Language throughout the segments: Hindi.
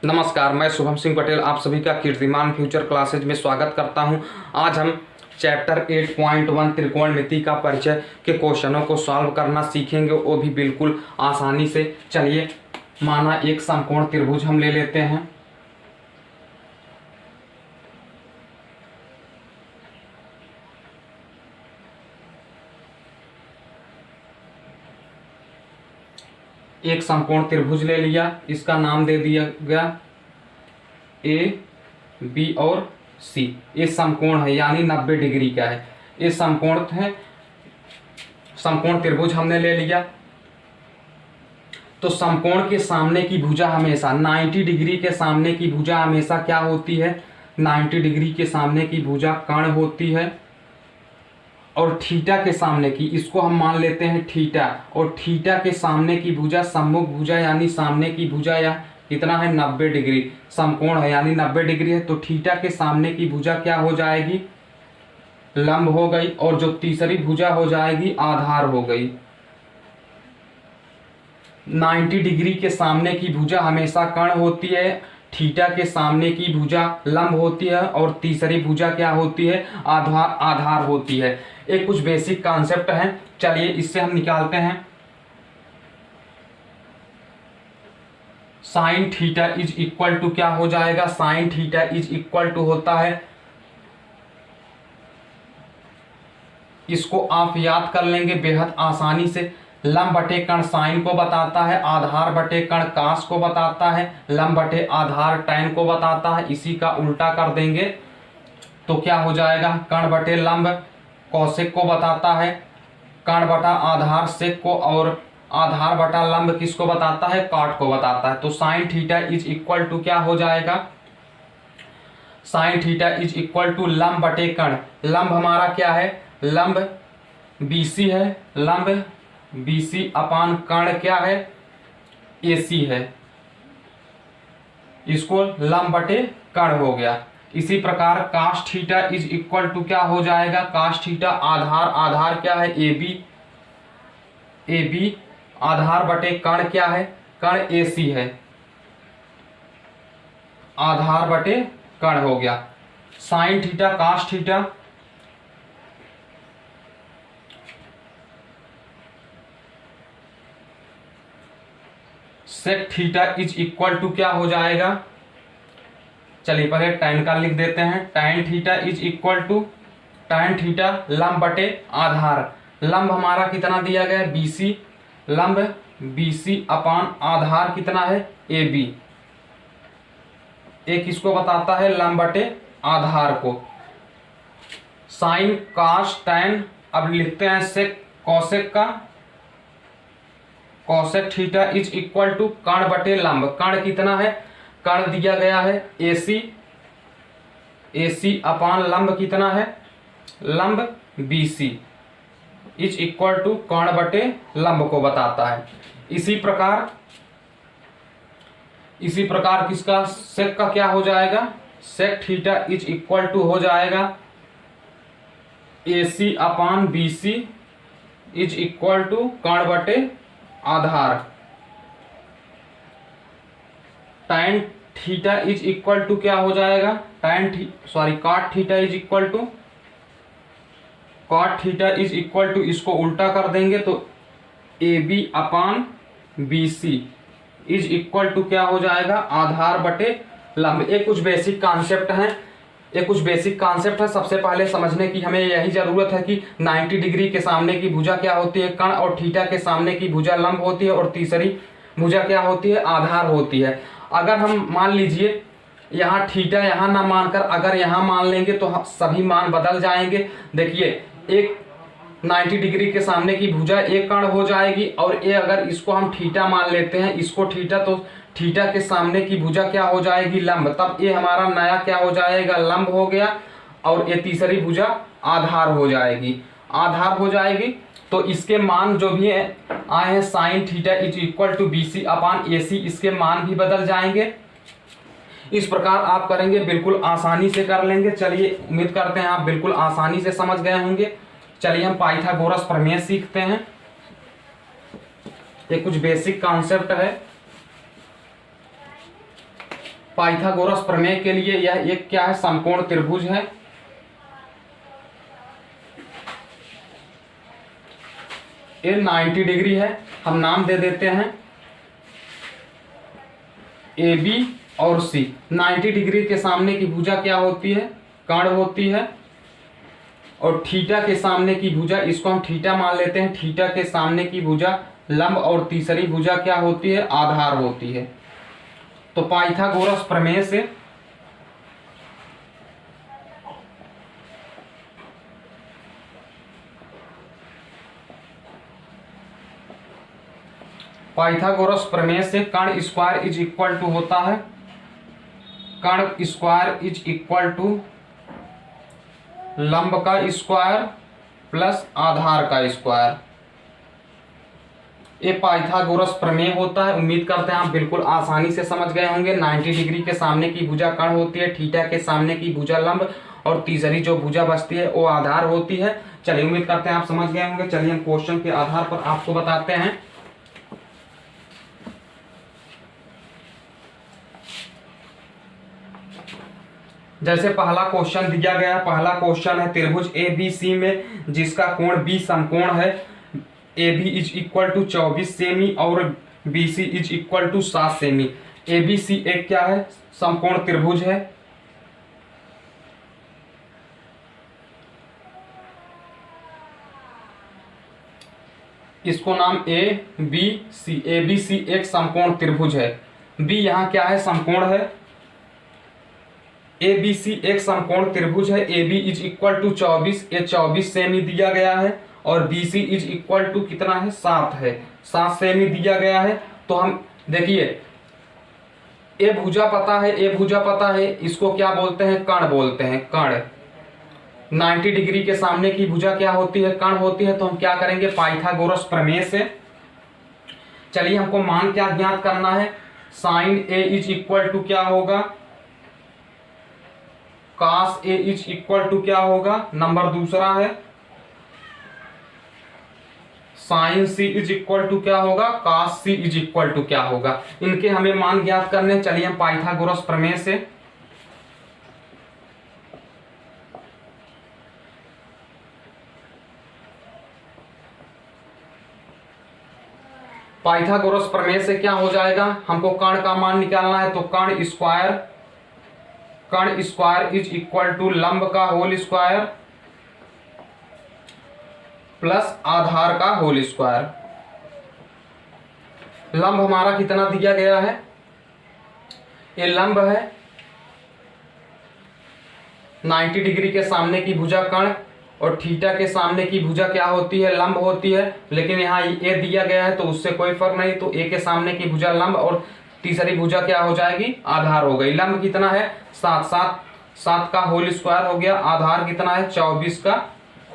नमस्कार, मैं शुभम सिंह पटेल आप सभी का कीर्तिमान फ्यूचर क्लासेज में स्वागत करता हूं। आज हम चैप्टर 8.1 त्रिकोणमिति का परिचय के क्वेश्चनों को सॉल्व करना सीखेंगे, वो भी बिल्कुल आसानी से। चलिए, माना एक समकोण त्रिभुज हम ले लेते हैं। एक समकोण त्रिभुज ले लिया, इसका नाम दे दिया गया ए, बी और सी। ये समकोण है यानी 90 डिग्री का है। ये समकोण है, समकोण त्रिभुज हमने ले लिया। तो समकोण के सामने की भुजा हमेशा 90 डिग्री के सामने की भुजा हमेशा क्या होती है? 90 डिग्री के सामने की भुजा कर्ण होती है। और थीटा के सामने की, इसको हम मान लेते हैं थीटा, और थीटा के सामने की भुजा सम्मुख भुजा यानी सामने की भुजा या कितना है 90 डिग्री। समकोण है यानी 90 डिग्री है, तो थीटा के सामने की भुजा क्या हो जाएगी? लंब हो गई। और जो तीसरी भुजा हो जाएगी आधार हो गई। 90 डिग्री के सामने की भुजा हमेशा कर्ण होती है, थीटा के सामने की भुजा लंब होती है, और तीसरी भुजा क्या होती है? आधार होती है। एक कुछ बेसिक कॉन्सेप्ट है, चलिए इससे हम निकालते हैं। Sine theta is equal to क्या हो जाएगा? Sine theta is equal to होता है, इसको आप याद कर लेंगे बेहद आसानी से। लंब बटे कर्ण साइन को बताता है, आधार बटे कर्ण कास को बताता है, लंब बटे आधार टैन को बताता है। इसी का उल्टा कर देंगे तो क्या हो जाएगा? कर्ण बटे लंब कौशिक को बताता है, कर्ण बटा आधार सेक को, और आधार बटा लंब किसको बताता है? काट को बताता है। तो sine theta is equal to क्या हो जाएगा? Sine theta is equal to लंब बटे कर्ण। लंब हमारा क्या है? लंब बीसी है, लंब बीसी अपान कर्ण क्या है? एसी है। इसको लंब बटे कर्ण हो गया। इसी प्रकार काश थीटा इज इक्वल टू क्या हो जाएगा? काश थीटा आधार क्या है? ए बी आधार बटे कर्ण क्या है? कर्ण एसी है। आधार बटे कर्ण हो गया। Sine theta cos theta sec theta is equal to क्या हो जाएगा? चलिए पहले टैन का लिख देते हैं। Tan theta is equal to tan theta लंब बटे आधार। लंब हमारा कितना दिया गया? बीसी। लंब बीसी अपान आधार कितना है? A B. एक इसको बताता है लंब बटे आधार को। साइन काश टैन, अब लिखते हैं सेक कौशिक का। Cosec theta is equal to कर्ण बटे लंब। कर्ण कितना है? कर्ण दिया गया है एसी। एसी अपान लंब कितना है? लंब बीसी इज इक्वल टू कर्ण बटे लंब को बताता है। इसी प्रकार किसका? सेक का क्या हो जाएगा? Sec theta is equal to हो जाएगा AC upon BC is equal to कर्ण बटे आधार। Tan theta is equal to क्या हो जाएगा? Cot theta is equal to cot theta is equal to, इसको उल्टा कर देंगे तो A B upon B C is equal to क्या हो जाएगा? आधार बटे लंब। एक कुछ बेसिक कॉन्सेप्ट है, सबसे पहले समझने की हमें यही जरूरत है कि 90 डिग्री के सामने की भुजा क्या होती है? कर्ण, और थीटा के सामने की भुजा लंब होती है, और तीसरी भुजा क्या होती है? आधार होती है। अगर हम मान लीजिए यहाँ थीटा यहाँ ना मानकर अगर यहाँ मान लेंगे तो सभी मान बदल जाएंगे। देखिए, एक 90 डिग्री के सामने की भुजा एक कर्ण हो जाएगी, और ये अगर इसको हम थीटा मान लेते हैं, इसको थीटा, तो थीटा के सामने की भुजा क्या हो जाएगी? लंब। तब ये हमारा नया क्या हो जाएगा? लंब हो गया। और ये तीसरी भुजा आधार हो जाएगी। तो इसके मान जो भी आए हैं, sine theta is equal to BC upon AC, इसके मान भी बदल जाएंगे। इस प्रकार आप करेंगे, बिल्कुल आसानी से कर लेंगे। चलिए, उम्मीद करते हैं आप बिल्कुल आसानी से समझ गए होंगे। चलिए हम पाइथागोरस प्रमेय सीखते हैं। ये कुछ बेसिक कॉन्सेप्ट है। पाइथागोरस प्रमेय के लिए यह एक क्या है, समकोण त्रिभुज है। ये 90 डिग्री है, हम नाम दे देते हैं ए बी और सी। 90 डिग्री के सामने की भुजा क्या होती है, कर्ण होती है, और थीटा के सामने की भुजा, इसको हम थीटा मान लेते हैं, थीटा के सामने की भुजा लंब, और तीसरी भुजा क्या होती है, आधार होती है। तो पाइथागोरस प्रमेय से पाइथागोरस प्रमेय से कर्ण स्क्वायर इज इक्वल टू होता है, कर्ण स्क्वायर इज इक्वल टू लंब का स्क्वायर प्लस आधार का स्क्वायर। ये पाइथागोरस प्रमेय होता है। उम्मीद करते हैं आप बिल्कुल आसानी से समझ गए होंगे। 90 डिग्री के सामने की भुजा कर्ण होती है, थीटा के सामने की भुजा लंब, और तीसरी जो भुजा बचती है वो आधार होती है। चलिए, उम्मीद करते हैं आप समझ गए होंगे। चलिए हम क्वेश्चन के आधार पर आपको बताते हैं। जैसे पहला क्वेश्चन दिया गया है, पहला क्वेश्चन है त्रिभुज ए बी सी में जिसका कोण बी समकोण है, A B is equal to 24 सेमी और B C is equal to 7 सेमी। ए बी सी एक क्या है, समकोण त्रिभुज है। इसको नाम ए बी सी एक समकोण त्रिभुज है। बी यहाँ क्या है, समकोण है। ए बी सी एक समकोण त्रिभुज है। A B is equal to 24, ये 24 सेमी दिया गया है, और B C is equal to कितना है, 7 है, 7 सेमी दिया गया है। तो हम देखिए, ए भुजा पता है, ए भुजा पता है, इसको क्या बोलते हैं, कर्ण बोलते हैं, कर्ण। 90 डिग्री के सामने की भुजा क्या होती है, कर्ण होती है। तो हम क्या करेंगे, पाइथागोरस प्रमेय से, चलिए हमको मान क्या ज्ञात करना है, sine A is equal to क्या होगा, cos A is equal to क्या होगा, नंबर दूसरा है sine C is equal to क्या होगा, cos C is equal to क्या होगा। इनके हमें मान ज्ञात करने। चलिए हम पाइथागोरस प्रमेय से पाइथागोरस प्रमेय से क्या हो जाएगा, हमको कर्ण का मान निकालना है। तो कर्ण स्क्वायर इज इक्वल टू लंब का होल स्क्वायर प्लस आधार का होल स्क्वायर। लंब हमारा कितना दिया गया है, ये लंब है 90 डिग्री के सामने की भुजा कर्ण, और थीटा के सामने की भुजा क्या होती है, लंब होती है। लेकिन यहाँ ए दिया गया है तो उससे कोई फर्क नहीं। तो ए के सामने की भुजा लंब, और तीसरी भुजा क्या हो जाएगी, आधार हो गई। लंब कितना है, 7 का होल स्क्वायर हो गया। आधार कितना है, 24 का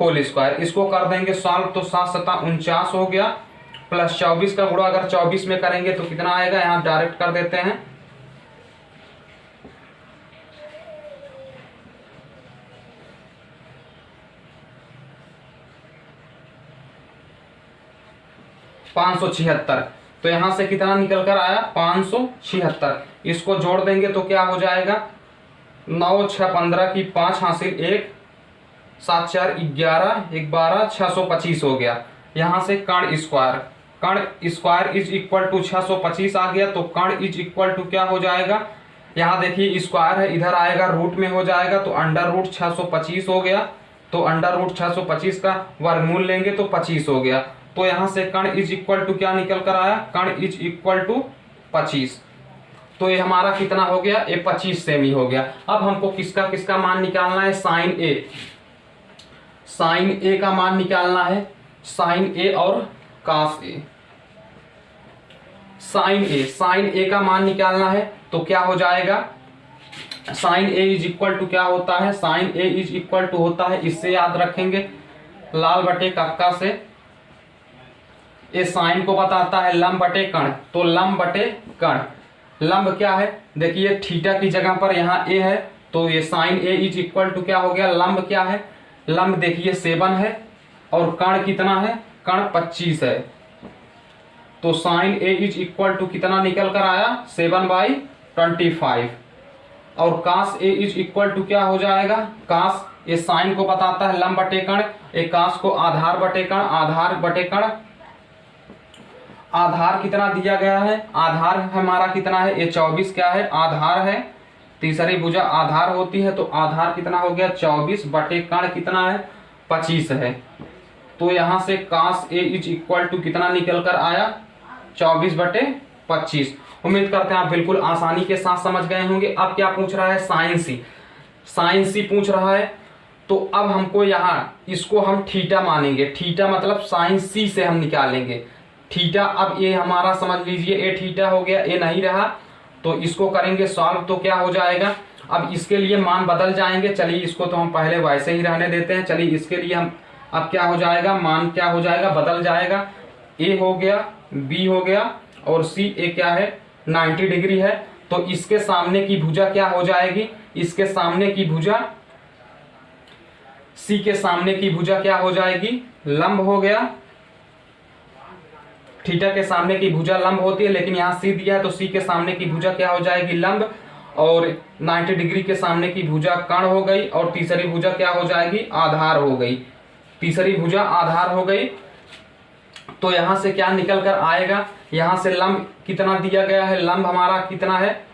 होल स्क्वायर। इसको कर देंगे सॉल्व, तो 7 7 49 हो गया, प्लस 24 का गुणा अगर 24 में करेंगे तो कितना आएगा, यहाँ डायरेक्ट कर देते हैं। $576। तो यहां से कितना निकल कर आया, 576। इसको जोड़ देंगे तो क्या हो जाएगा, 9 6 15 की 5 हासिल 1 7 4 11 1 12 625 हो गया। यहां से कर्ण स्क्वायर इज इक्वल टू 625 आ गया। तो कर्ण इज इक्वल टू क्या हो जाएगा, यहाँ देखिए स्क्वायर है, इधर आएगा रूट में हो जाएगा, तो अंडर रूट 625 हो गया। तो अंडर रूट 625 का वर्गमूल लेंगे तो 25 हो गया। तो यहां से कर्ण इज इक्वल टू क्या निकल कर आया, कर्ण इज इक्वल टू 25। तो ये हमारा कितना हो गया, ये 25 सेमी हो गया। अब हमको किसका किसका मान निकालना है, साइन ए का मान निकालना है, साइन ए और कास ए। साइन ए का मान निकालना है तो क्या हो जाएगा, sine A is equal to क्या होता है, sine A is equal to होता है, इससे याद रखेंगे लाल बटे कक्का से। ये साइन को बताता है लंब बटे कर्ण, तो लंब बटे कर्ण। लंब क्या है, देखिए थीटा की जगह पर यहाँ ए है, तो ये sine A is equal to क्या हो गया, लंब क्या है, लंब देखिए 7 है, और कर्ण कितना है, कर्ण 25 है। तो sine A is equal to कितना निकल कर आया, 7/25। और cos A is equal to क्या हो जाएगा, कास ये साइन को बताता है लंब बटे कर्ण, एक कास को आधार बटे कर्ण, आधार बटे कर्ण। आधार कितना दिया गया है, आधार हमारा कितना है, ये 24 क्या है, आधार है। तीसरी भुजा आधार होती है, तो आधार कितना हो गया 24 बटे कर्ण कितना है 25 है। तो यहां से कास ए इज इक्वल टू कितना निकल कर आया 24 बटे 25। उम्मीद करते हैं आप बिल्कुल आसानी के साथ समझ गए होंगे। अब क्या पूछ रहा है, साइन सी, साइन सी पूछ रहा है। तो अब हमको यहाँ इसको हम थीटा मानेंगे, थीटा मतलब साइन सी से हम निकालेंगे थीटा। अब ये हमारा समझ लीजिए ए थीटा हो गया, ए नहीं रहा, तो इसको करेंगे सॉल्व तो क्या हो जाएगा। अब इसके लिए मान बदल जाएंगे, चलिए इसको तो हम पहले वैसे ही रहने देते हैं। चलिए इसके लिए हम अब क्या हो जाएगा, मान क्या हो जाएगा, बदल जाएगा। ए हो गया, बी हो गया और सी ए क्या है 90 डिग्री है। तो इसके सामने की भुजा क्या हो जाएगी, इसके सामने की भुजा सी के सामने की भुजा क्या हो जाएगी, लंब हो गया। थीटा के सामने की भुजा लंब होती है, लेकिन यहाँ सी दिया है तो सी के सामने की भुजा क्या हो जाएगी, लंब। और 90 डिग्री के सामने की भुजा कर्ण हो गई और तीसरी भुजा क्या हो जाएगी, आधार हो गई। तीसरी भुजा आधार हो गई। तो यहां से क्या निकल कर आएगा, यहां से लंब कितना दिया गया है, लंब हमारा कितना है,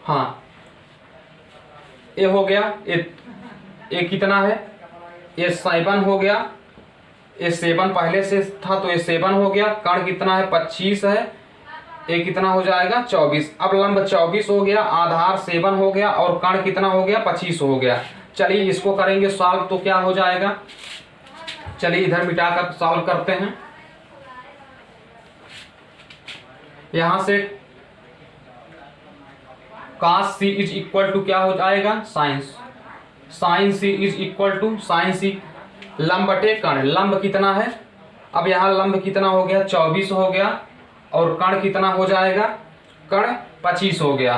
हाँ ये हो गया, ये कितना है, ये 7 हो गया, ये 7 पहले से था तो ये 7 हो गया। कर्ण कितना है 25 है, ये कितना हो जाएगा 24। अब लंब 24 हो गया, आधार 7 हो गया और कर्ण कितना हो गया 25 हो गया। चलिए इसको करेंगे सॉल्व तो क्या हो जाएगा, चलिए इधर मिटाकर सॉल्व करते हैं। यहां से cos c is equal to क्या हो जाएगा, sine c is equal to sine c लंब बटे कर्ण। लंब कितना है, अब यहाँ लंब कितना हो गया 24 हो गया और कर्ण कितना हो जाएगा, कर्ण 25 हो गया।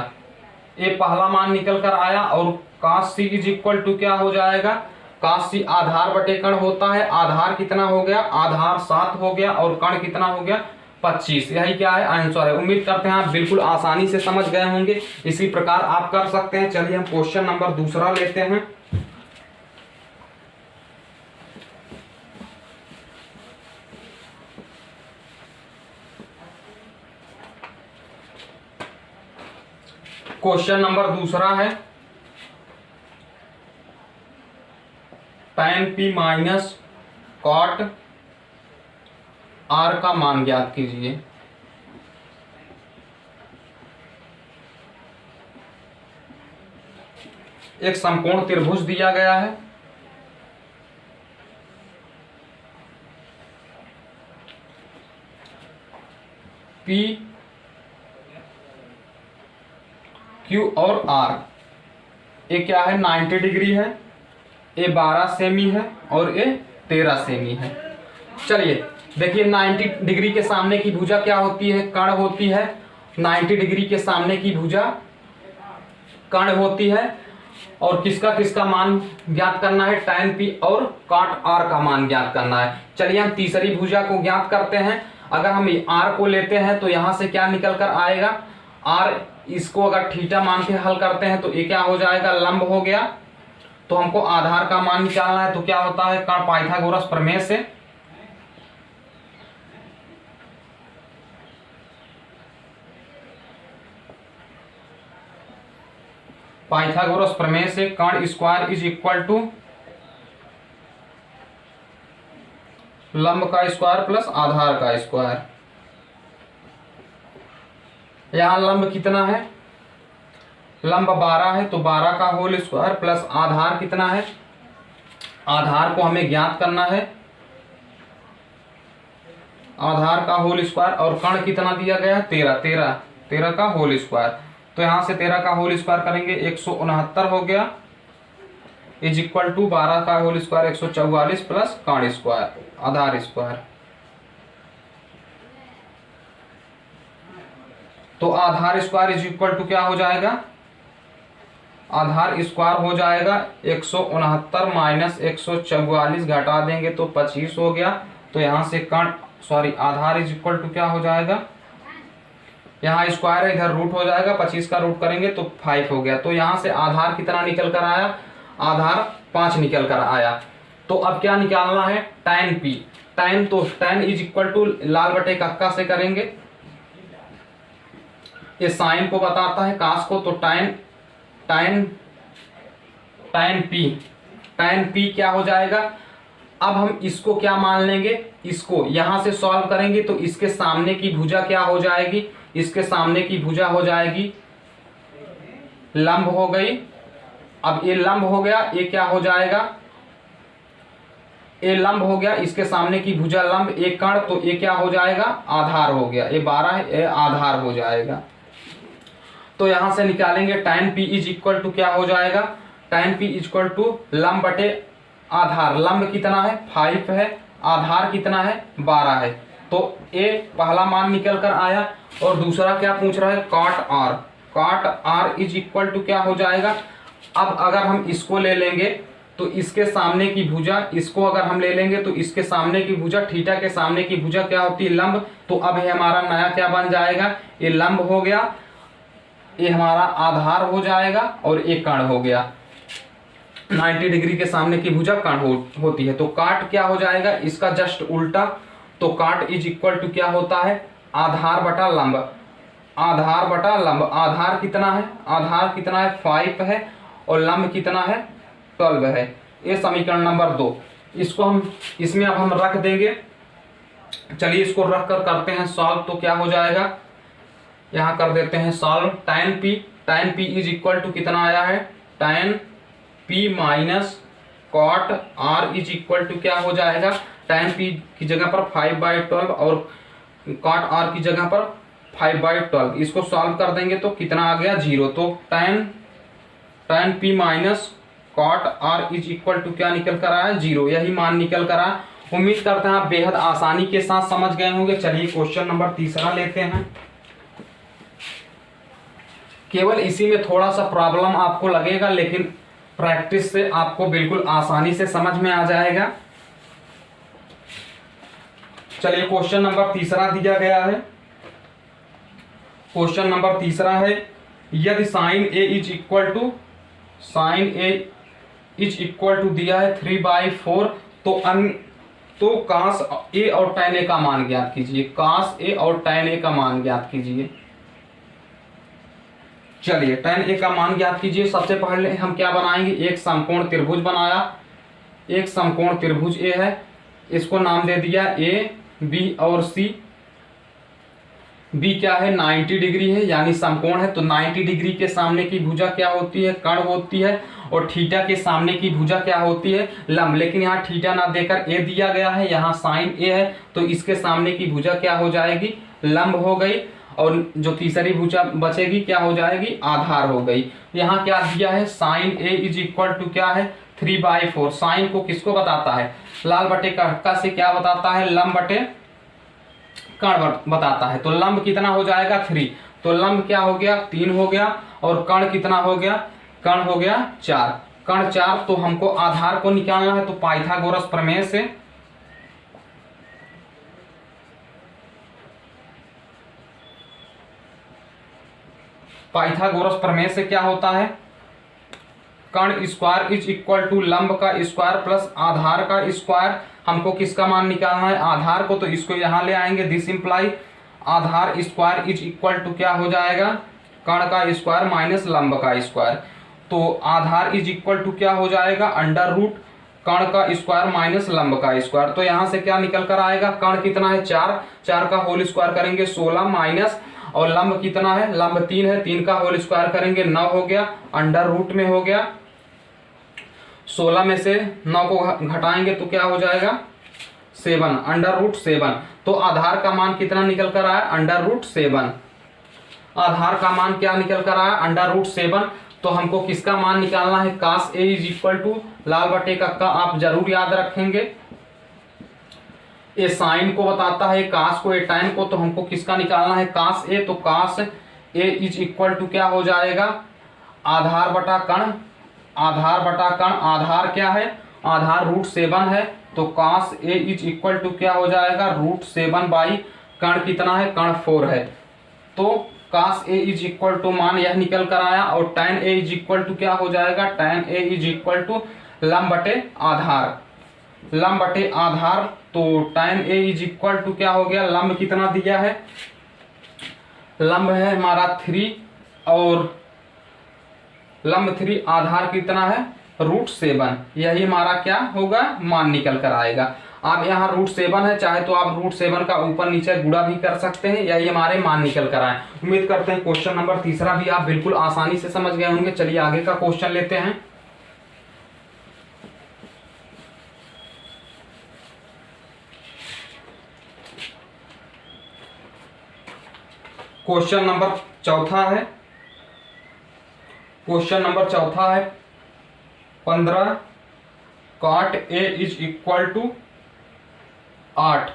ये पहला मान निकल कर आया। और cos c is equal to क्या हो जाएगा, cos c आधार बटे कर्ण होता है। आधार कितना हो गया, आधार 7 हो गया और कर्ण कितना हो गया 25। यही क्या है, आंसर है। उम्मीद करते हैं आप बिल्कुल आसानी से समझ गए होंगे। इसी प्रकार आप कर सकते हैं। चलिए हम क्वेश्चन नंबर दूसरा लेते हैं। क्वेश्चन नंबर दूसरा है tan p minus cot r का मान ज्ञात कीजिए। एक समकोण त्रिभुज दिया गया है, P Q और R। ये क्या है 90 डिग्री है, ये 12 सेमी है और ये 13 सेमी है। चलिए देखिए 90 डिग्री के सामने की भुजा क्या होती है, कर्ण होती है। 90 डिग्री के सामने की भुजा कर्ण होती है। और किसका किसका मान ज्ञात करना है, tan p और cot r का मान ज्ञात करना है। चलिए हम तीसरी भुजा को ज्ञात करते हैं। अगर हम r को लेते हैं तो यहां से क्या निकल कर आएगा, r इसको अगर थीटा मान के हल करते हैं तो ये क्या हो जाएगा, लंब हो गया। तो हमको आधार का मान निकालना है, तो क्या होता है, पाइथागोरस प्रमेय से पाइथागोरस प्रमेय से कर्ण स्क्वायर इज इक्वल टू लंब का स्क्वायर प्लस आधार का स्क्वायर। यहां लंब कितना है, लंब 12 है तो 12 का होल स्क्वायर प्लस आधार कितना है, आधार को हमें ज्ञात करना है, आधार का होल स्क्वायर। और कर्ण कितना दिया गया, 13 का होल स्क्वायर। तो यहां से 13 का होल स्क्वायर करेंगे 169 हो गया, इज इक्वल टू 12 का होल स्क्वायर 144 प्लस कर्ण स्क्वायर आधार स्क्वायर। तो आधार स्क्वायर इज इक्वल टू क्या हो जाएगा, आधार स्क्वायर हो जाएगा 169 माइनस 144 घटा देंगे तो 25 हो गया। तो यहां से कर्ण आधार इज इक्वल टू क्या हो जाएगा यहाँ स्क्वायर है, इधर रूट हो जाएगा, 25 का रूट करेंगे तो 5 हो गया। तो यहाँ से आधार कितना निकल कर आया, आधार 5 निकल कर आया। तो अब क्या निकालना है, tan p, tan, तो tan इज इक्वल टू लाल बटे कक्का से करेंगे, ये साइन को बताता है कास को, तो tan p क्या हो जाएगा। अब हम इसको क्या मान लेंगे, इसको यहां से सॉल्व करेंगे तो इसके सामने की भुजा क्या हो जाएगी, इसके सामने की भुजा हो जाएगी लंब हो गई। अब ये लंब हो गया, ये क्या हो जाएगा, ये लंब हो गया, इसके सामने की भुजा लंब, एक कण, तो ये क्या हो जाएगा, आधार हो गया, ये 12 है, ये आधार हो जाएगा। तो यहां से निकालेंगे tan p is equal to क्या हो जाएगा, tan p is equal to लंब बटे आधार, लंब कितना है 5 है, आधार कितना है 12 है। तो ये पहला मान निकल कर आया। और दूसरा क्या पूछ रहा है, cot r is equal to क्या हो जाएगा। अब अगर हम इसको ले लेंगे तो इसके सामने की भुजा, इसको अगर हम ले लेंगे तो इसके सामने की भुजा, थीटा के सामने की भुजा क्या होती है, लंब। तो अब ये हमारा नया क्या बन जाएगा, ये लंब हो गया, ये हमारा आधार हो जाएगा और एक कण हो गया। 90 डिग्री के सामने की भुजा कण होती है। तो काट क्या हो जाएगा, इसका जस्ट उल्टा। तो काट इज इक्वल टू क्या होता है, आधार बटा लंब, आधार बटा लंब। आधार कितना है, आधार कितना है 5 है, और लंब कितना है 12 है। ये समीकरण नंबर 2। इसको हम इसमें अब हम रख देंगे। चलिए इसको रख कर करते हैं सॉल्व। तो क्या हो जाएगा, यहाँ कर देते हैं solve. tan p is equal to कितना आया है, tan p minus cot r is equal to क्या हो जाएगा, tan p की जगह पर 5/12 और कॉट r की जगह पर 5/12। इसको सॉल्व कर देंगे तो कितना आ गया 0। तो tan p minus cot r is equal to क्या निकल कर आया 0, यही मान निकल कर आया। उम्मीद करते हैं आप बेहद आसानी के साथ समझ गए होंगे। चलिए क्वेश्चन नंबर 3 लेते हैं। केवल इसी में थोड़ा सा प्रॉब्लम आपको लगेगा, लेकिन प्रैक्टिस से आपको बिल्कुल आसानी से समझ में आ जाएगा। चलिए क्वेश्चन नंबर 3 दिया गया है। क्वेश्चन नंबर 3 है, यदि sine A is equal to दिया है 3/4, तो कास ए और tan ए का मान ज्ञात कीजिए। कास ए और tan ए का मान ज्ञात कीजिए। चलिए tan ए का मान ज्ञात कीजिए। सबसे पहले हम क्या बनाएंगे, एक समकोण त्रिभुज बनाया। एक समकोण त्रिभुज ए है, इसको नाम दे दिया ए, बी और सी। बी क्या है 90 डिग्री है, यानी समकोण है। तो 90 डिग्री के सामने की भुजा क्या होती है, कर्ण होती है। और थीटा के सामने की भुजा क्या होती है, लंब। लेकिन यहाँ थीटा ना देकर ए दिया गया है, यहाँ साइन ए है, तो इसके सामने की भुजा क्या हो जाएगी, लंब हो गई। और जो तीसरी भुजा बचेगी क्या हो जाएगी, आधार हो गई। यहाँ क्या दिया है, sine A is equal to क्या है 3/4। साइन को किसको बताता है, लाल बटे कक्का से क्या बताता है, लंब बटे कर्ण बताता है। तो लंब कितना हो जाएगा 3, तो लंब क्या हो गया 3 हो गया। और कर्ण कितना हो गया, कर्ण हो गया 4, कर्ण 4। तो हमको आधार को निकालना है। तो पाइथागोरस प्रमेय से क्या होता है, कर्ण स्क्वायर इज इक्वल टू लंब का स्क्वायर प्लस आधार का स्क्वायर। हमको किसका मान निकालना है, आधार को। तो इसको यहां ले आएंगे, दिस इंप्लाई आधार स्क्वायर इज इक्वल टू क्या हो जाएगा, कर्ण का स्क्वायर माइनस लंब का स्क्वायर। तो आधार इज इक्वल टू क्या हो जाएगा, अंडर रूट कर्ण का स्क्वायर माइनस लंब का स्क्वायर। तो यहां से क्या निकल कर आएगा, कर्ण कितना है 4, 4 का होल स्क्वायर करेंगे 16 माइनस, और लंब कितना है, लंब 3 है, 3 का होल स्क्वायर करेंगे 9 हो गया, अंडर रूट में हो गया। 16 में से 9 को घटाएंगे तो क्या हो जाएगा 7, अंडर रूट 7। तो आधार का मान कितना निकल कर आया, अंडर रूट 7। आधार का मान क्या निकल कर आया, अंडर रूट 7। तो हमको किसका मान निकालना है, cos A is equal to लाल बटे कक्का। आप जरूर याद रखेंगे, ये साइन को बताता है, कास को, ये tan को। तो हमको किसका निकालना है, कास ए। तो cos A is equal to क्या हो जाएगा, आधार बटा कर्ण, आधार बटा कर्ण। आधार क्या है, आधार रूट 7 है। तो cos A is equal to क्या हो जाएगा, रूट 7 बाई कर्ण कितना है, कर्ण 4 है। तो cos A is equal to मान यह निकल कर आया, और tan A is equal to क्या हो जाएगा, tan A is equal to लंब बटे आधार, लंब बटे आधार। तो tan A is equal to क्या हो गया, लंब कितना दिया है, लंब है हमारा 3 और लंब 3, आधार कितना है √7, यही हमारा क्या होगा मान निकल कर आएगा। आप यहाँ √7 है, चाहे तो आप √7 का ऊपर नीचे गुणा भी कर सकते हैं, यही हमारे मान निकल कर आए। उम्मीद करते हैं क्वेश्चन नंबर तीसरा भी आप बिल्कुल आसानी से समझ गए होंगे। चलिए आगे का क्वेश्चन लेते हैं। क्वेश्चन नंबर चौथा है, क्वेश्चन नंबर चौथा है 15 cot a is equal to 8,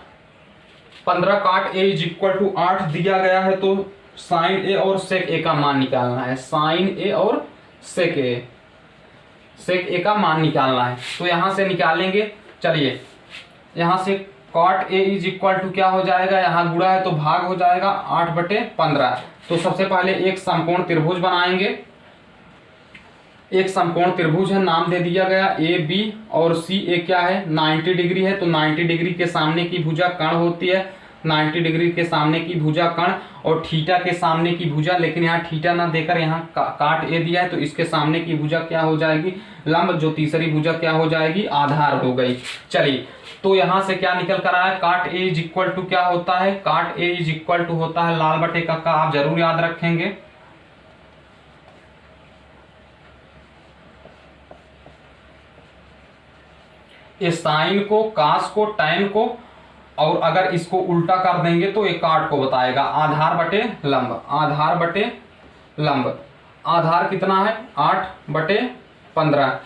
15 cot a is equal to 8 दिया गया है, तो sin a और sec a का मान निकालना है, sin a और sec a का मान निकालना है। तो यहां से निकालेंगे, चलिए यहां से cot a is equal to क्या हो जाएगा, यहाँ गुणा है तो भाग हो जाएगा 8/15। तो सबसे पहले एक समकोण त्रिभुज बनाएंगे, एक समकोण त्रिभुज है, नाम दे दिया गया ए बी, और सी ए क्या है 90 डिग्री है, तो 90 डिग्री के सामने की भुजा कर्ण होती है, 90 डिग्री के सामने की भुजा कर्ण, और थीटा के सामने की भुजा, लेकिन यहाँ थीटा ना देकर यहाँ काट ए दिया है, तो इसके सामने की भुजा क्या हो जाएगी लंब, जो तीसरी भुजा क्या हो जाएगी आधार हो गई। चलिए तो यहाँ से क्या निकल कर आया, काट ए इज इक्वल टू क्या होता है, काट ए इज इक्वल टू होता है लाल बटे का आप जरूर याद रखेंगे, इस साइन को, कास को, टैन को, और अगर इसको उल्टा कर देंगे तो ये काट को बताएगा, आधार बटे लंब, आधार बटे लंब। आधार कितना है 8/15,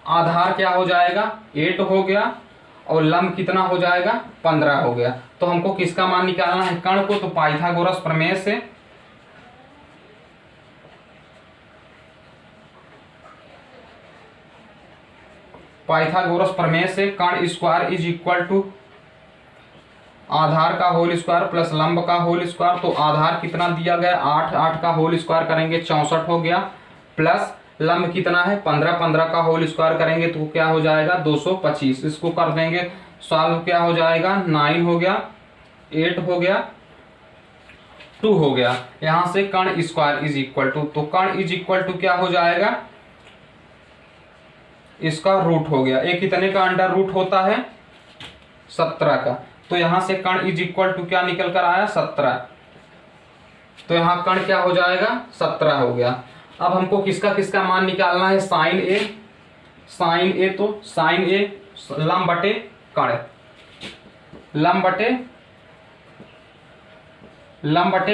आधार क्या हो जाएगा 8 हो गया, और लंब कितना हो जाएगा 15 हो गया। तो हमको किसका मान निकालना है कर्ण को, तो पाइथागोरस प्रमेय से कर्ण स्क्वायर इज इक्वल टू आधार का होल स्क्वायर प्लस लंब का होल स्क्वायर। तो आधार कितना दिया गया 8, 8 का होल स्क्वायर करेंगे 64 हो गया, प्लस लंब कितना है 15, 15 का होल स्क्वायर करेंगे तो क्या हो जाएगा 225। इसको कर देंगे सॉल्व, क्या हो जाएगा 9 हो गया, 8 हो गया, 2 हो गया। यहां से कर्ण स्क्वायर इज इक्वल टू, तो कर्ण इज इक्वल टू क्या हो जाएगा, इसका रूट हो गया, एक कितने का अंडर रूट होता है 17 का। तो यहां से कर्ण इज इक्वल टू क्या निकल कर आया 17, तो यहां कर्ण क्या हो जाएगा 17 हो गया। अब हमको किसका किसका मान निकालना है, साइन ए, साइन ए, तो साइन ए लंब बटे कर्ण, लंब बटे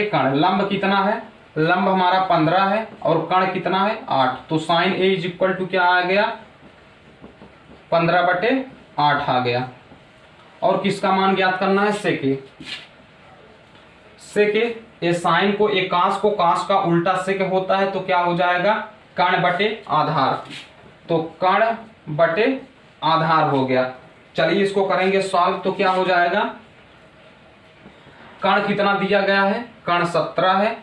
कर्ण। लंब कितना है, लंब हमारा 15 है और कर्ण कितना है 8, तो sine A is equal to क्या आ गया 15/8 आ गया। और किसका मान ज्ञात करना है सेक ए, सेक ए साइन को, एक कास को, कास का उल्टा सेक होता है, तो क्या हो जाएगा कर्ण बटे आधार, तो कर्ण बटे आधार हो गया। चलिए इसको करेंगे सॉल्व, तो क्या हो जाएगा, कर्ण कितना दिया गया है, कर्ण 17 है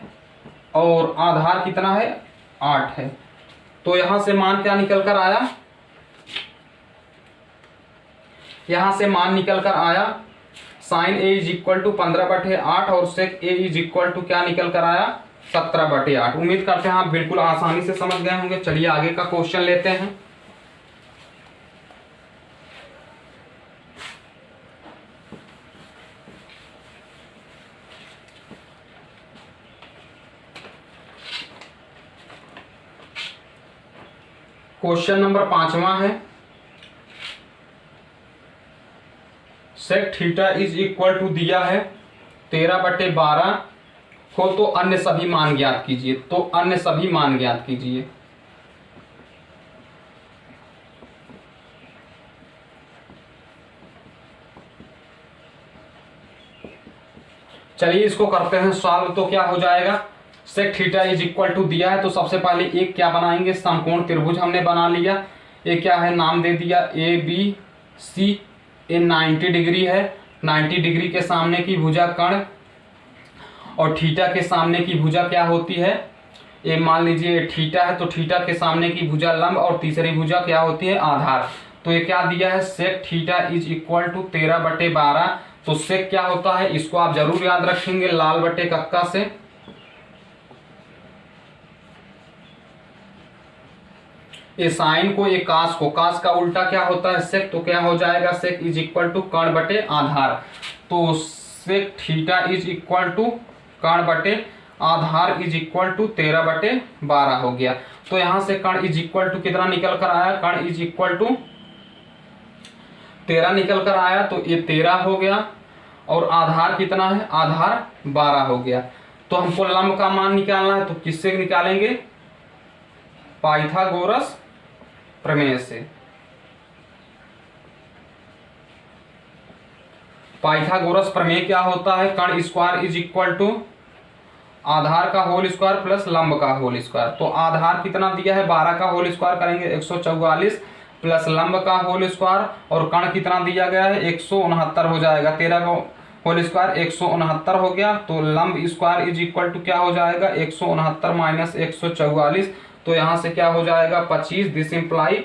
और आधार कितना है 8 है। तो यहां से मान क्या निकल कर आया, यहां से मान निकल कर आया sine A is equal to 15/8 और sec A is equal to क्या निकल कर आया 17/8। उम्मीद करते हैं आप बिल्कुल आसानी से समझ गए होंगे। चलिए आगे का क्वेश्चन लेते हैं। क्वेश्चन नंबर 5वां है, sec theta is equal to दिया है 13/12 को, तो अन्य सभी मान ज्ञात कीजिए, तो अन्य सभी मान ज्ञात कीजिए। चलिए इसको करते हैं सॉल्व, तो क्या हो जाएगा, sec theta is equal to दिया है, तो सबसे पहले एक क्या बनाएंगे, समकोण त्रिभुज हमने बना लिया। एक क्या है, नाम दे दिया ए बी सी, ए 90 डिग्री है, 90 डिग्री के सामने की भुजा कर्ण, और थीटा के सामने की भुजा क्या होती है, ये मान लीजिए थीटा है तो थीटा के सामने की भुजा लंब और तीसरी भुजा क्या होती है, आधार। तो ये क्या दिया है, sec theta is equal to 13/12। तो सेक क्या होता है, इसको आप जरूर याद रखेंगे लाल बटे कक्का से। ये साइन को, ये कास को, कास का उल्टा क्या होता है सेक, तो क्या हो जाएगा सेक इज इक्वल टू कर्ण बटे आधार। तो sec theta is equal to कर्ण बटे आधार इज इक्वल टू 13/12 हो गया। तो यहां से कर्ण इज इक्वल टू कितना निकल कर आया, कर्ण इज इक्वल टू 13 निकल कर आया, तो ये 13 हो गया और आधार कितना है, आधार 12 हो गया। तो हमको लंब का मान निकालना है, तो किससे निकालेंगे, पाइथागोरस प्रमेय से। पाइथागोरस प्रमेय क्या होता है, कर्ण स्क्वायर इज इक्वल टू आधार का होल स्क्वायर प्लस लंब का होल स्क्वायर। तो आधार कितना दिया है, 12 का होल स्क्वायर करेंगे 144 प्लस लंब का होल स्क्वायर, और कर्ण कितना दिया गया है 169 हो जाएगा, 13 का होल स्क्वायर 169 हो गया। तो लंब स्क्वायर इज इक्वल टू क्या हो जाएगा, 169 माइनस 144, तो यहां से क्या हो जाएगा 25, दिस इंप्लाई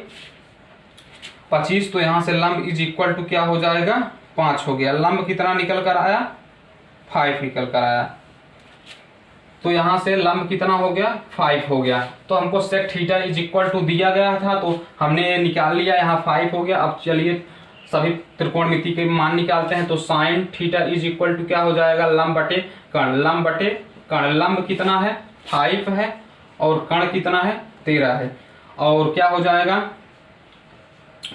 25। तो यहां से लंब इज इक्वल टू क्या हो जाएगा 5 हो गया। लंब कितना निकल कर आया, 5 निकल कर आया। तो यहां से लंब कितना हो गया, 5 हो गया। तो हमको sec theta is equal to दिया गया था, तो हमने निकाल लिया, यहाँ 5 हो गया। अब चलिए सभी त्रिकोणमिति के मान निकालते हैं। तो sine theta is equal to क्या हो जाएगा, लंब बटे कर्ण, लंब बटे कर्ण। लंब कितना है 5 है और कर्ण कितना है 13 है, और क्या हो जाएगा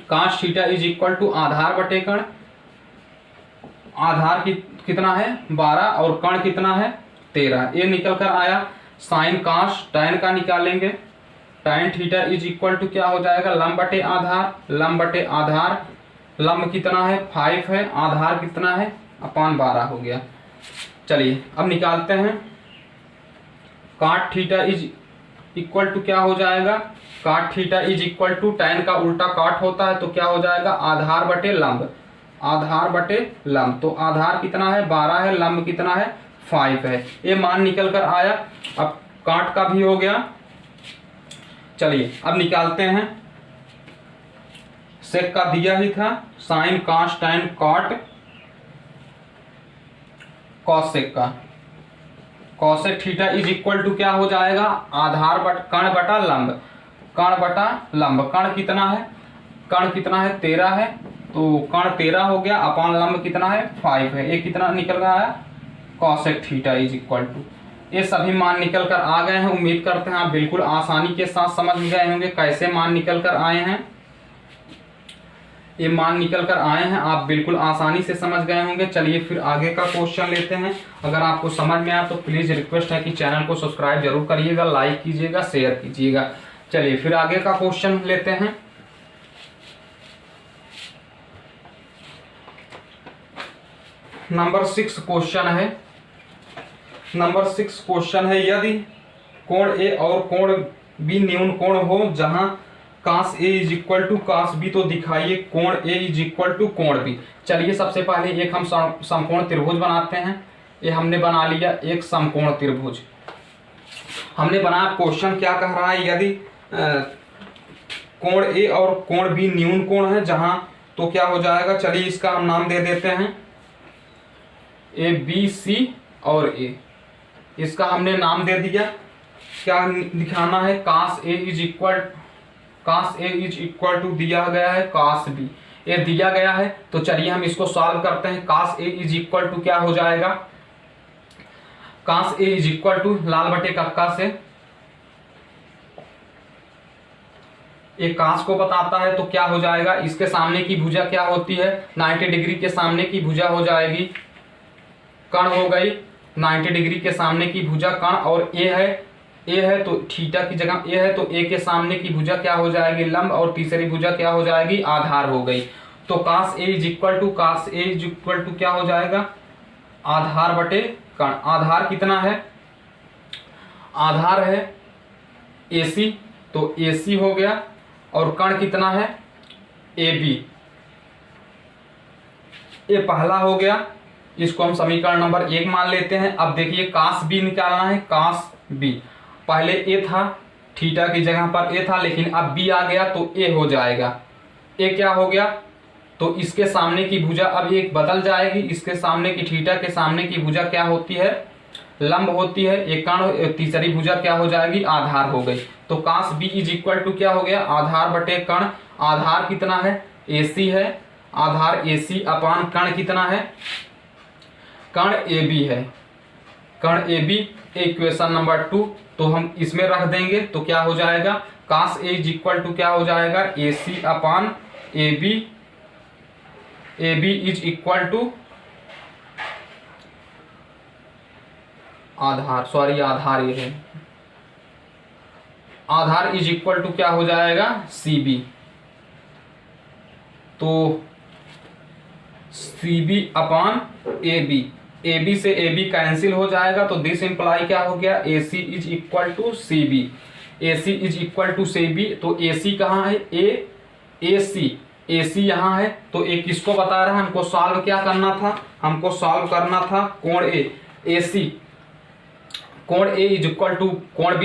cos theta is equal to आधार बटे कर्ण। आधार कितना है 12 और कर्ण कितना है 13, ये निकल कर आया। साइन काश tan का निकालेंगे, tan theta is equal to क्या हो जाएगा, लंब बटे आधार, लंब बटे आधार। लंब कितना है 5 है, आधार कितना है अपान 12 हो गया। चलिए अब निकालते हैं। काट थीटा इज इक्वल टू क्या हो जाएगा, cot theta is equal to tan का उल्टा काट होता है, तो क्या हो जाएगा आधार बटे लंब, आधार बटे लंब। तो आधार कितना है 12 है, लंब कितना है 5 है, ये मान निकल कर आया। अब काट का भी हो गया। चलिए अब निकालते हैं। सेक का दिया ही था, sine cos tan cot cosec का, cosec theta is equal to क्या हो जाएगा, आधार बट कर्ण बटा लंब, कर्ण बटा लंब। कर्ण कितना है, कर्ण कितना है 13 है, तो कर्ण 13 हो गया, अपान लंब कितना है 5 है, ये कितना निकल रहा है cosec theta is equal to. ये सभी मान निकल कर आ गए हैं। उम्मीद करते हैं आप बिल्कुल आसानी के साथ समझ गए होंगे कैसे मान निकल कर आए हैं। ये मान निकल कर आए हैं, आप बिल्कुल आसानी से समझ गए होंगे। चलिए फिर आगे का क्वेश्चन लेते हैं। अगर आपको समझ में आया तो प्लीज रिक्वेस्ट है कि चैनल को सब्सक्राइब जरूर करिएगा, लाइक कीजिएगा, शेयर कीजिएगा। चलिए फिर आगे का क्वेश्चन लेते हैं। नंबर 6 क्वेश्चन है। नंबर 6 क्वेश्चन है, यदि कोण ए और कोण बी न्यून कोण हो जहां cos A is equal to cos B, तो दिखाइए कोण ए इज इक्वल टू कोण बी। चलिए सबसे पहले एक हम समकोण त्रिभुज बनाते हैं। ये हमने बना लिया एक समकोण त्रिभुज। हमने बनाया, क्वेश्चन क्या कह रहा है, यदि कोण ए और कोण बी न्यून कोण है जहां, तो क्या हो जाएगा। चलिए इसका हम नाम दे देते हैं ए बी सी और ए, इसका हमने नाम दे दिया। क्या दिखाना है, cos A is equal, cos A is equal to दिया गया है कास बी, ये दिया गया है। तो चलिए हम इसको सॉल्व करते हैं। कास ए इज इक्वल टू क्या हो जाएगा, कास ए इज इक्वल टू लाल बटे कक्का से, एक कास को बताता है, तो क्या हो जाएगा, इसके सामने की भुजा क्या होती है 90 डिग्री के सामने की भुजा हो जाएगी, कर्ण हो गई 90 डिग्री के सामने की भुजा कर्ण। और ए है तो थीटा की जगह ए है, तो ए के सामने की भुजा क्या हो जाएगी लंब, और तीसरी भुजा क्या हो जाएगी आधार हो गई। तो cos A is equal to, cos A is equal to क्या हो जाएगा आधार बटे कर्ण। आधार कितना है, आधार है AC, तो AC हो गया, और कर्ण कितना है AB, ये पहला हो गया। इसको हम समीकरण नंबर 1 मान लेते हैं। अब देखिए कास बी निकालना है, कास बी। पहले ए था, थीटा की जगह पर ए था, लेकिन अब बी आ गया तो ए हो जाएगा। ए क्या हो गया, तो इसके सामने की भुजा अब एक बदल जाएगी। इसके सामने की थीटा के सामने की भुजा क्या होती है, लंब होती है। एक कर्ण, तीसरी भुजा क्या हो जाएगी, आधार हो गई। तो cos B is equal to क्या हो गया, आधार बटे कर्ण। आधार कितना है, AC है, आधार AC अपान कर्ण कितना है, कर्ण AB है, कर्ण AB। इक्वेशन नंबर 2 तो हम इसमें रख देंगे तो क्या हो जाएगा, cos A is equal to क्या हो जाएगा, AC upon AB। AB is equal to आधार, सॉरी आधार ये है, आधार इज इक्वल टू क्या हो जाएगा, CB। तो CB अपान AB, AB से AB कैंसिल हो जाएगा तो दिस इंप्लाई क्या हो गया, AC is equal to CB। AC is equal to CB। तो AC कहाँ है, AC यहाँ है। तो एक किसको बता रहा है, हमको सॉल्व क्या करना था, हमको सॉल्व करना था कोण A। AC, कोण A इज इक्वल टू कोण B।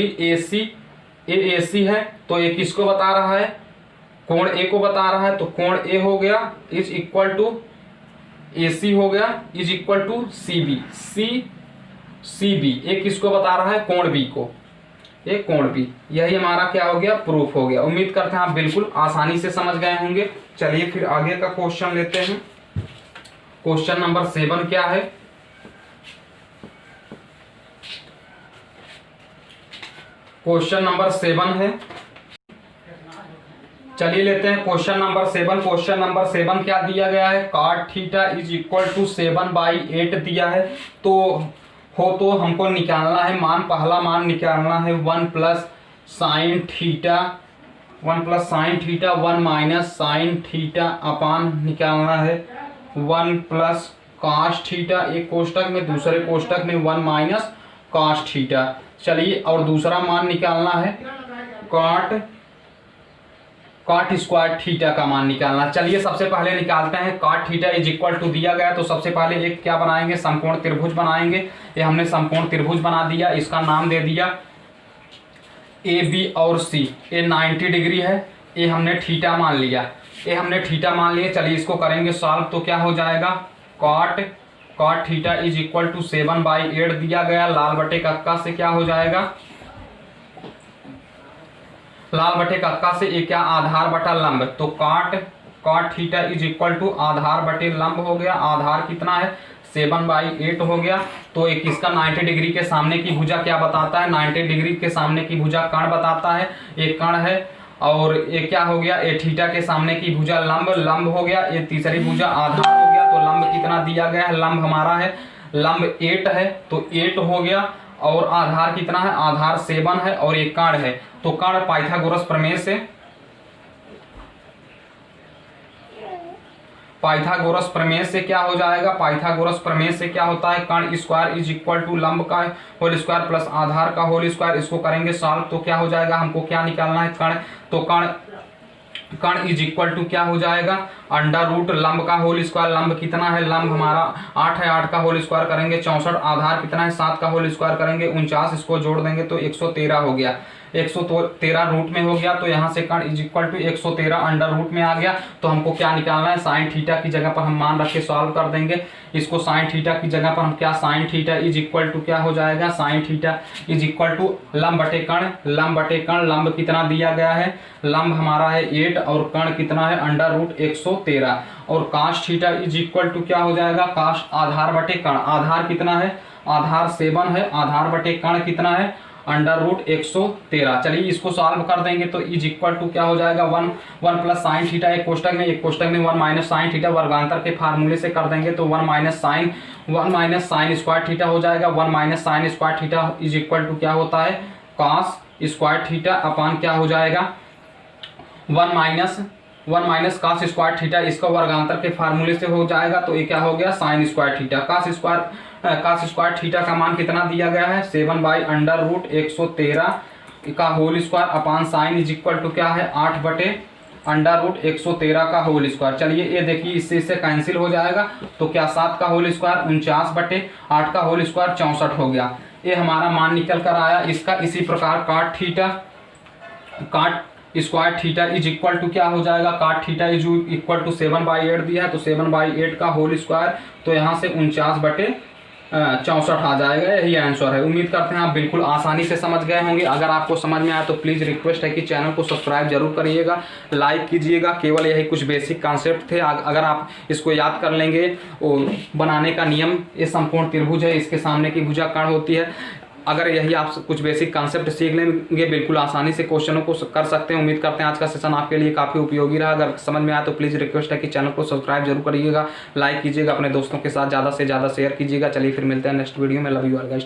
AC है तो ये किसको बता रहा है, कोण A को बता रहा है। तो कोण A हो गया इज इक्वल टू AC हो गया is equal to CB। CB एक किसको बता रहा है, कोण B को, ये कोण B। यही हमारा क्या हो गया, प्रूफ हो गया। उम्मीद करते हैं आप बिल्कुल आसानी से समझ गए होंगे। चलिए फिर आगे का क्वेश्चन लेते हैं। क्वेश्चन नंबर 7 क्या है, क्वेश्चन नंबर 7 है, चलिए लेते हैं क्वेश्चन नंबर 7। क्वेश्चन नंबर 7 क्या दिया गया है, cot theta is equal to 7/8 दिया है। तो हमको निकालना है मान, पहला मान निकालना है 1 plus sine theta, 1 plus sine theta 1 minus sine theta upon निकालना है 1 प्लस कॉस थीटा, एक कोष्टक में, दूसरे कोष्टक में 1 माइनस कॉस थीटा। चलिए और दूसरा मान निकालना है कॉट स्क्वायर थीटा का मान निकालना। चलिए सबसे पहले निकालते हैं cot theta is equal to दिया गया तो सबसे पहले एक क्या बनाएंगे, समकोण त्रिभुज बनाएंगे। ये हमने समकोण त्रिभुज बना दिया, इसका नाम दे दिया AB और C। ये 90 डिग्री है, ये हमने थीटा मान लिया, ये हमने थीटा मान लिया। चलिए इसको करेंगे सॉल्व तो क्या हो जाएगा, cot theta is equal to 7/8 दिया गया। लाल बटे कक्का से क्या हो जाएगा, लाल बटे कक्का से एक क्या, आधार बटा लंब। तो cot theta is equal to आधार बटे लंब हो गया। आधार कितना है, 7/8 हो गया। तो एक इसका 90 डिग्री के सामने की भुजा क्या बताता है, 90 डिग्री के सामने की भुजा कर्ण बताता है, एक कर्ण है। और ये क्या हो गया, ये थीटा के सामने की भुजा लंब हो गया। ये तीसरी भुजा आधार हो गया। तो लंब कितना दिया गया है, लंब हमारा है, लंब 8 है तो 8 हो गया। और आधार कितना है, आधार 7 है और एक कर्ण है। तो कर्ण पाइथागोरस प्रमेय से क्या हो जाएगा, पाइथागोरस प्रमेय से क्या होता है, कर्ण स्क्वायर इज इक्वल टू लंब का होल स्क्वायर प्लस आधार का होल स्क्वायर। इसको करेंगे सॉल्व तो क्या हो जाएगा, हमको क्या निकालना है, कर्ण। तो कर्ण इज इक्वल टू क्या हो जाएगा, अंडर रूट लंब का होल स्क्वायर। लंब कितना है, लंब हमारा 8 है, 8 का होल स्क्वायर करेंगे 64। आधार कितना है, 7 का होल स्क्वायर करेंगे 49। इसको जोड़ देंगे तो 113 हो गया, 113 रूट में हो गया। तो यहाँ से कर्ण is equal to 113 under root में आ गया। तो हमको क्या निकालना है, साइन थीटा की जगह पर हम मान रख के सॉल्व कर देंगे इसको। साइन थीटा की जगह पर हम क्या, sine theta is equal to क्या हो जाएगा, sine theta is equal to लंब बटे कर्ण, लंब बटे कर्ण। लंब कितना दिया गया है, लंब हमारा है 8 और कर्ण कितना है, अंडर रूट 113। और काश थीटा इज इक्वल टू क्या हो जाएगा, काश आधार बटे कर्ण। आधार कितना है, आधार 7 है, आधार बटे कर्ण कितना है, अंडर रूट 113। चलिए इसको सॉल्व कर देंगे तो इज इक्वल टू क्या हो जाएगा, 1 प्लस साइन थीटा, एक कोष्टक में 1 माइनस साइन थीटा, वर्गांतर के फार्मूले से कर देंगे तो 1 माइनस साइन स्क्वायर थीटा हो जाएगा। 1 minus sine square theta is equal to क्या होता है, कॉस स्क्वायर थीटा अपान क्या हो जाएगा, 1 माइनस कॉस स्क्वायर थीटा। इसका वर्गांतर के फार्मूले से हो जाएगा तो ये क्या हो गया, sine square theta. Cos square theta का मान कितना दिया गया है, 7/√113 का whole square upon sine is equal to क्या है, 8 बटे √113 का होल स्क्वायर। चलिए ये देखिए इससे कैंसिल हो जाएगा, तो क्या 7 का होल स्क्वायर 49/8 का होल स्क्वायर 64 हो गया। ये हमारा मान निकल कर आया इसका। इसी प्रकार cot square theta is equal to क्या हो जाएगा, cot theta is equal to 7/8 दिया है, तो 7/8 का होल स्क्वायर, तो यहाँ से 49/64 आ जाएगा। यही आंसर है। उम्मीद करते हैं आप बिल्कुल आसानी से समझ गए होंगे। अगर आपको समझ में आया तो प्लीज़ रिक्वेस्ट है कि चैनल को सब्सक्राइब जरूर करिएगा, लाइक कीजिएगा। केवल यही कुछ बेसिक कॉन्सेप्ट थे, अगर आप इसको याद कर लेंगे। और बनाने का नियम, ये संपूर्ण त्रिभुज है, इसके सामने की भुजा कर्ण होती है। अगर यही आप कुछ बेसिक कॉन्सेप्ट सीख लेंगे, बिल्कुल आसानी से क्वेश्चनों को कर सकते हैं। उम्मीद करते हैं आज का सेशन आपके लिए काफ़ी उपयोगी रहा। अगर समझ में आया तो प्लीज़ रिक्वेस्ट है कि चैनल को सब्सक्राइब जरूर करिएगा, लाइक कीजिएगा, अपने दोस्तों के साथ ज़्यादा से ज़्यादा शेयर कीजिएगा। चलिए फिर मिलते हैं नेक्स्ट वीडियो में। Love you all guys.